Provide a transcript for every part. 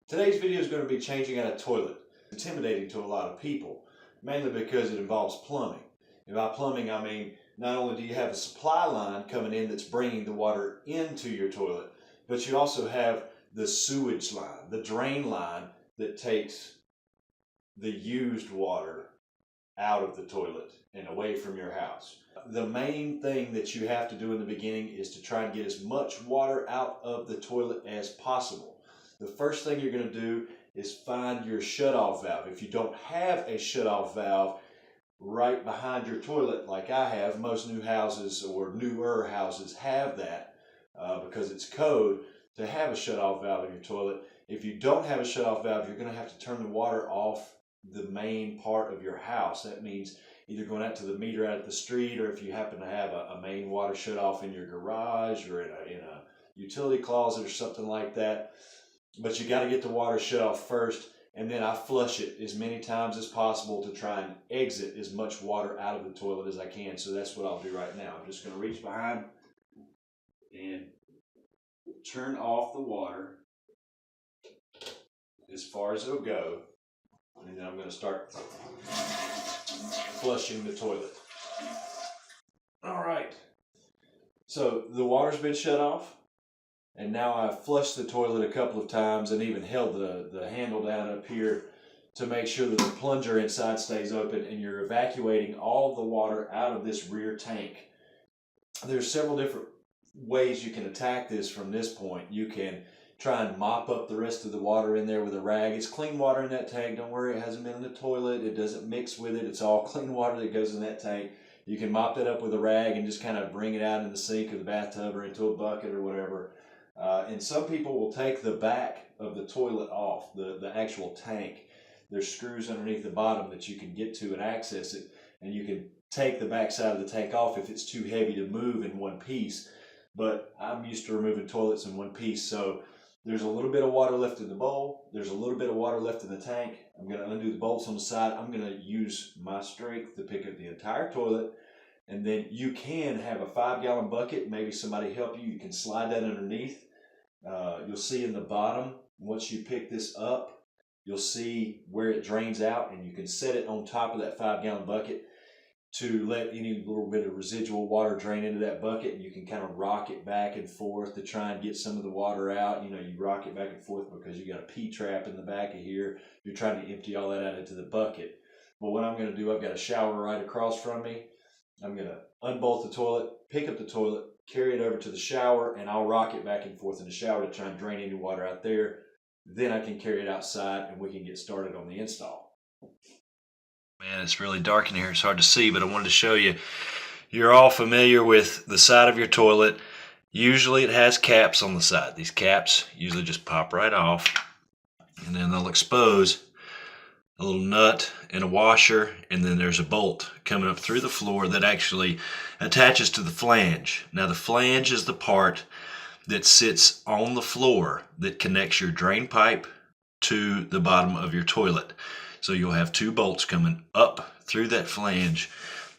Today's video is going to be changing out a toilet. It's intimidating to a lot of people, mainly because it involves plumbing. And by plumbing, I mean not only do you have a supply line coming in that's bringing the water into your toilet, but you also have the sewage line, the drain line that takes the used water out of the toilet and away from your house. The main thing that you have to do in the beginning is to try and get as much water out of the toilet as possible. The first thing you're going to do is find your shutoff valve. If you don't have a shutoff valve right behind your toilet like I have, most new houses or newer houses have that because it's code to have a shutoff valve in your toilet. If you don't have a shutoff valve, you're going to have to turn the water off the main part of your house. That means either going out to the meter out at the street, or if you happen to have a main water shut off in your garage or in a utility closet or something like that. But you got to get the water shut off first, and then I flush it as many times as possible to try and exit as much water out of the toilet as I can. So that's what I'll do right now. I'm just going to reach behind and turn off the water as far as it'll go. And then I'm going to start flushing the toilet. All right. So the water's been shut off. And now I've flushed the toilet a couple of times and even held the handle down up here to make sure that the plunger inside stays open and you're evacuating all the water out of this rear tank. There's several different ways you can attack this from this point. You can try and mop up the rest of the water in there with a rag. It's clean water in that tank. Don't worry, it hasn't been in the toilet. It doesn't mix with it. It's all clean water that goes in that tank. You can mop that up with a rag and just kind of bring it out in the sink or the bathtub or into a bucket or whatever. And some people will take the back of the toilet off, the actual tank. There's screws underneath the bottom that you can get to and access it, and you can take the back side of the tank off if it's too heavy to move in one piece. But I'm used to removing toilets in one piece, so there's a little bit of water left in the bowl. There's a little bit of water left in the tank. I'm going to undo the bolts on the side. I'm going to use my strength to pick up the entire toilet. And then you can have a 5-gallon bucket. Maybe somebody help you. You can slide that underneath. You'll see in the bottom, once you pick this up, you'll see where it drains out, and you can set it on top of that 5-gallon bucket to let any little bit of residual water drain into that bucket, and you can kind of rock it back and forth to try and get some of the water out. You know, you rock it back and forth because you got a P-trap in the back of here. You're trying to empty all that out into the bucket. But what I'm going to do, I've got a shower right across from me. I'm going to unbolt the toilet, pick up the toilet, carry it over to the shower, and I'll rock it back and forth in the shower to try and drain any water out there. Then I can carry it outside and we can get started on the install. Man, it's really dark in here. It's hard to see, but I wanted to show you. You're all familiar with the side of your toilet. Usually it has caps on the side. These caps usually just pop right off, and then they'll expose a little nut and a washer, and then there's a bolt coming up through the floor that actually attaches to the flange. Now the flange is the part that sits on the floor that connects your drain pipe to the bottom of your toilet. So you'll have two bolts coming up through that flange,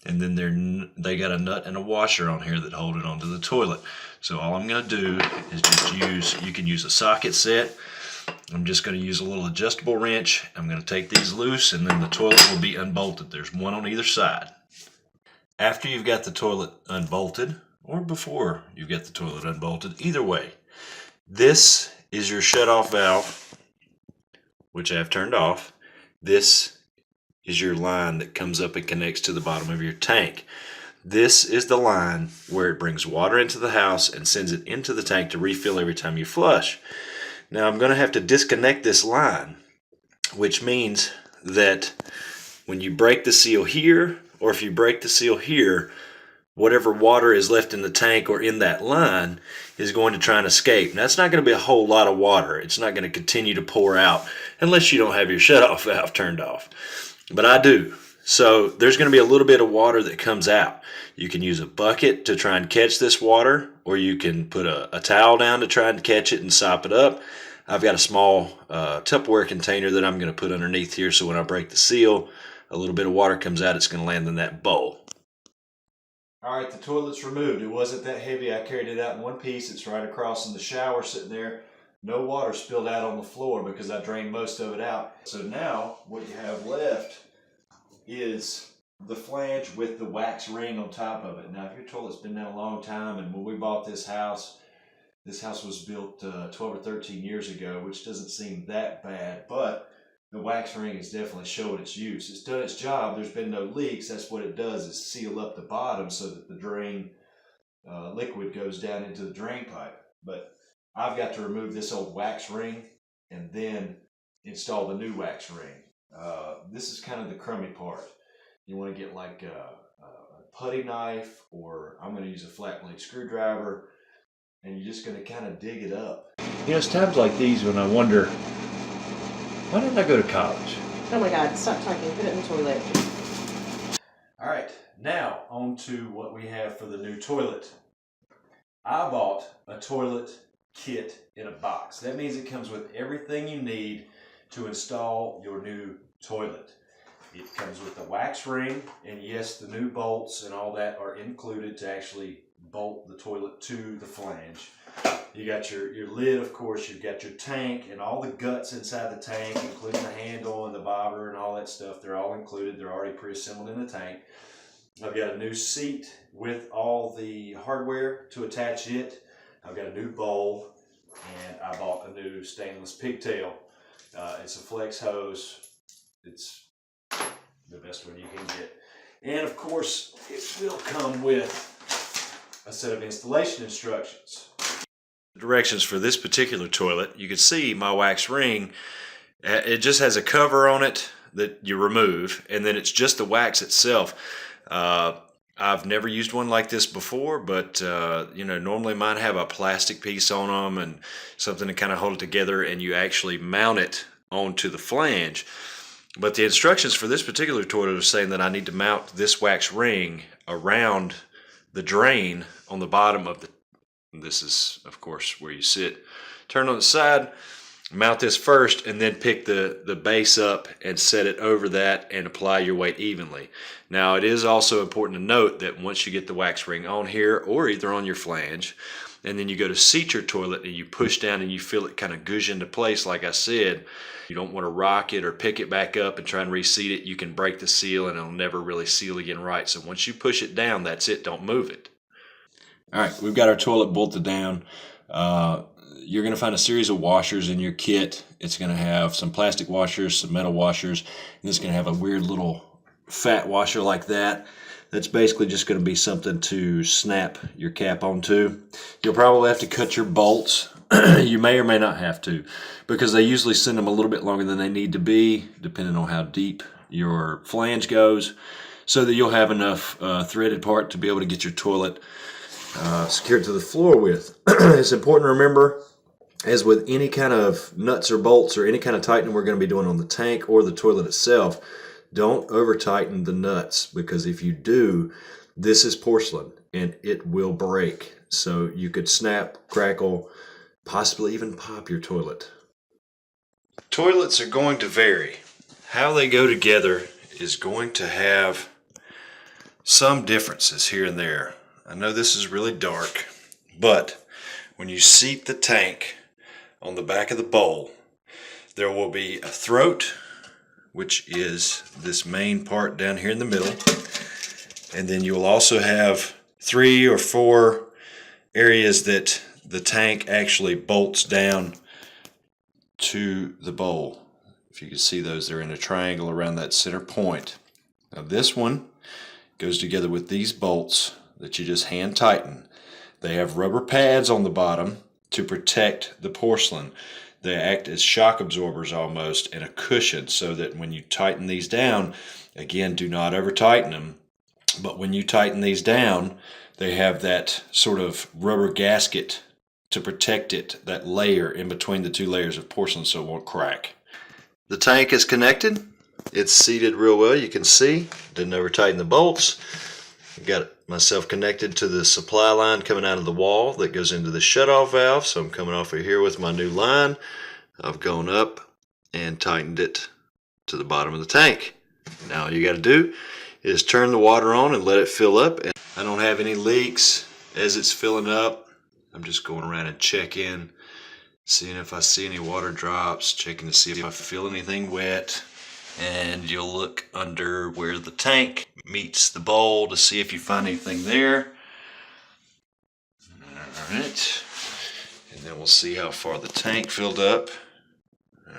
and then they got a nut and a washer on here that hold it onto the toilet. So all I'm going to do is just you can use a socket set. I'm just going to use a little adjustable wrench. I'm going to take these loose, and then the toilet will be unbolted. There's one on either side. After you've got the toilet unbolted, or before you've got the toilet unbolted, either way, this is your shutoff valve, which I have turned off. This is your line that comes up and connects to the bottom of your tank. This is the line where it brings water into the house and sends it into the tank to refill every time you flush. Now I'm going to have to disconnect this line, which means that when you break the seal here, or if you break the seal here, whatever water is left in the tank or in that line is going to try and escape. Now, it's not going to be a whole lot of water. It's not going to continue to pour out unless you don't have your shutoff valve turned off. But I do. So there's going to be a little bit of water that comes out. You can use a bucket to try and catch this water, or you can put a towel down to try and catch it and sop it up. I've got a small Tupperware container that I'm going to put underneath here, so when I break the seal, a little bit of water comes out. It's going to land in that bowl. All right, the toilet's removed. It wasn't that heavy. I carried it out in one piece. It's right across in the shower sitting there. No water spilled out on the floor because I drained most of it out. So now what you have left is the flange with the wax ring on top of it. Now if your toilet's been down a long time, and when we bought this house was built 12 or 13 years ago, which doesn't seem that bad, but the wax ring has definitely showed its use. It's done its job. There's been no leaks. That's what it does, is seal up the bottom so that the drain liquid goes down into the drain pipe. But I've got to remove this old wax ring and then install the new wax ring. This is kind of the crummy part. You want to get like a putty knife, or I'm going to use a flat blade screwdriver, and you're just going to kind of dig it up. You know, it's times like these when I wonder, why didn't I go to college? Oh my God, stop talking, put it in the toilet. All right, now on to what we have for the new toilet. I bought a toilet kit in a box. That means it comes with everything you need to install your new toilet. It comes with the wax ring, and yes, the new bolts and all that are included to actually bolt the toilet to the flange. You got your lid, of course, you've got your tank and all the guts inside the tank, including the handle and the bobber and all that stuff. They're all included. They're already pre-assembled in the tank. I've got a new seat with all the hardware to attach it. I've got a new bowl, and I bought a new stainless pigtail. It's a flex hose. It's the best one you can get. And of course, it will come with a set of installation instructions. Directions for this particular toilet. You can see my wax ring. It just has a cover on it that you remove, and then it's just the wax itself. I've never used one like this before, but you know, normally mine have a plastic piece on them and something to kind of hold it together, and you actually mount it onto the flange. But the instructions for this particular toilet are saying that I need to mount this wax ring around the drain on the bottom of the, this is of course where you sit, turn on the side, mount this first, and then pick the base up and set it over that and apply your weight evenly. Now it is also important to note that once you get the wax ring on here, or either on your flange, and then you go to seat your toilet and you push down and you feel it kind of goosh into place, like I said, you don't want to rock it or pick it back up and try and reseat it. You can break the seal and it'll never really seal again right. So once you push it down, that's it. Don't move it. All right, we've got our toilet bolted down. You're going to find a series of washers in your kit. It's going to have some plastic washers, some metal washers, and it's going to have a weird little fat washer like that. That's basically just going to be something to snap your cap onto. You'll probably have to cut your bolts. You may or may not have to, because they usually send them a little bit longer than they need to be, depending on how deep your flange goes, so that you'll have enough threaded part to be able to get your toilet secured to the floor with. It's important to remember, as with any kind of nuts or bolts or any kind of tightening we're going to be doing on the tank or the toilet itself, don't over tighten the nuts, because if you do, this is porcelain and it will break. So you could snap, crackle, possibly even pop your toilet. Toilets are going to vary. How they go together is going to have some differences here and there. I know this is really dark, but when you seat the tank on the back of the bowl, there will be a throat, which is this main part down here in the middle, and then you'll also have 3 or 4 areas that the tank actually bolts down to the bowl. If you can see those, they're in a triangle around that center point. Now this one goes together with these bolts that you just hand tighten. They have rubber pads on the bottom to protect the porcelain. They act as shock absorbers almost, and a cushion, so that when you tighten these down, again, do not over tighten them, but when you tighten these down, they have that sort of rubber gasket to protect it, that layer in between the 2 layers of porcelain, so it won't crack. The tank is connected. It's seated real well. You can see, didn't over tighten the bolts. I've got myself connected to the supply line coming out of the wall that goes into the shutoff valve. So I'm coming off of here with my new line. I've gone up and tightened it to the bottom of the tank. Now all you got to do is turn the water on and let it fill up. And I don't have any leaks as it's filling up. I'm just going around and check in seeing if I see any water drops, checking to see if I feel anything wet. And you'll look under where the tank meets the bowl to see if you find anything there. All right. And then we'll see how far the tank filled up.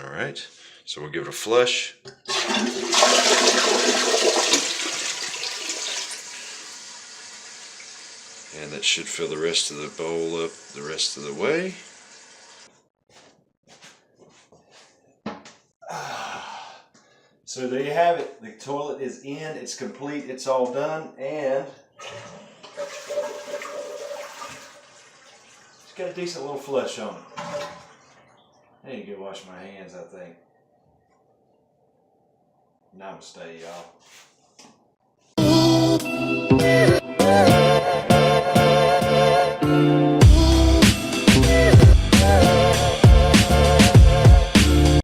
All right. So we'll give it a flush. And that should fill the rest of the bowl up the rest of the way. So there you have it. The toilet is in, it's complete, it's all done, and it's got a decent little flush on it. I need to go wash my hands, I think. Namaste, y'all.